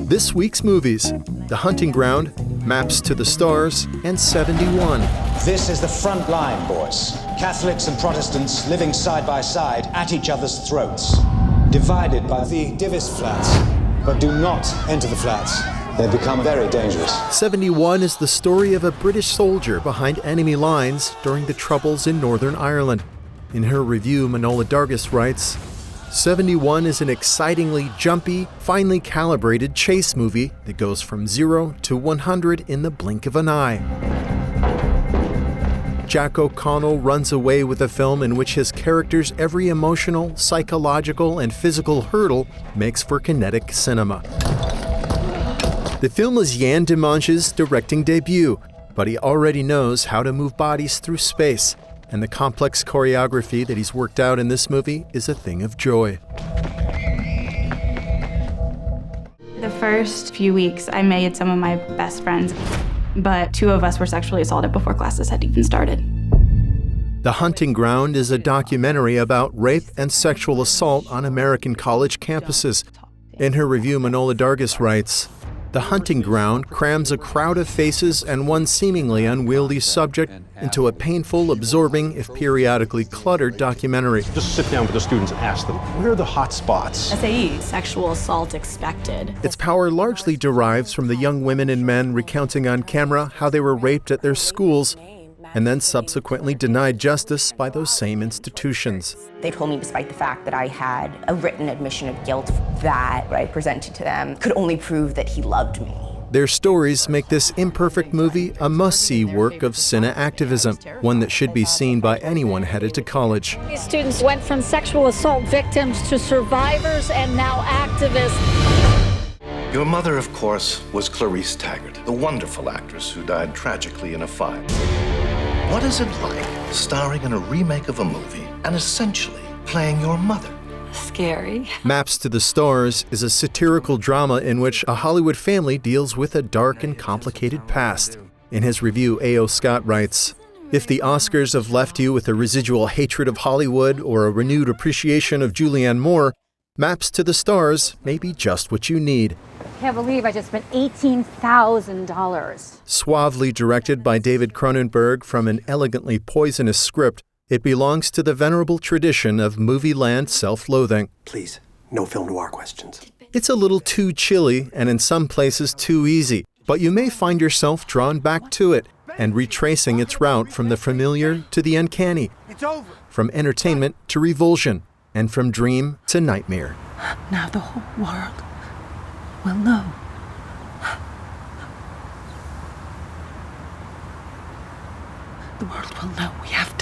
This week's movies: The Hunting Ground, Maps to the Stars, and 71. This is the front line, boys. Catholics and Protestants living side by side at each other's throats. Divided by the Divis flats. But do not enter the flats. They become very dangerous. 71 is the story of a British soldier behind enemy lines during the Troubles in Northern Ireland. In her review, Manohla Dargis writes, 71 is an excitingly jumpy, finely calibrated chase movie that goes from 0 to 100 in the blink of an eye. Jack O'Connell runs away with a film in which his character's every emotional, psychological, and physical hurdle makes for kinetic cinema. The film is Yann Dimanche's directing debut, but he already knows how to move bodies through space, and the complex choreography that he's worked out in this movie is a thing of joy. The first few weeks, I made some of my best friends, but 2 of us were sexually assaulted before classes had even started. The Hunting Ground is a documentary about rape and sexual assault on American college campuses. In her review, Manohla Dargis writes, The Hunting Ground crams a crowd of faces and one seemingly unwieldy subject into a painful, absorbing, if periodically cluttered documentary. Just sit down with the students and ask them, where are the hot spots? SAE, sexual assault expected. Its power largely derives from the young women and men recounting on camera how they were raped at their schools and then subsequently denied justice by those same institutions. They told me, despite the fact that I had a written admission of guilt, that what I presented to them could only prove that he loved me. Their stories make this imperfect movie a must-see work of cine activism, one that should be seen by anyone headed to college. These students went from sexual assault victims to survivors and now activists. Your mother, of course, was Clarice Taggart, the wonderful actress who died tragically in a fire. What is it like starring in a remake of a movie and essentially playing your mother? Scary. Maps to the Stars is a satirical drama in which a Hollywood family deals with a dark and complicated past. In his review, A.O. Scott writes, If the Oscars have left you with a residual hatred of Hollywood or a renewed appreciation of Julianne Moore, Maps to the Stars may be just what you need. I can't believe I just spent $18,000. Suavely directed by David Cronenberg from an elegantly poisonous script, it belongs to the venerable tradition of movie-land self-loathing. Please, no film noir questions. It's a little too chilly and in some places too easy, but you may find yourself drawn back to it and retracing its route from the familiar to the uncanny, from entertainment to revulsion, and from dream to nightmare. Now the whole world will know. The world will know we have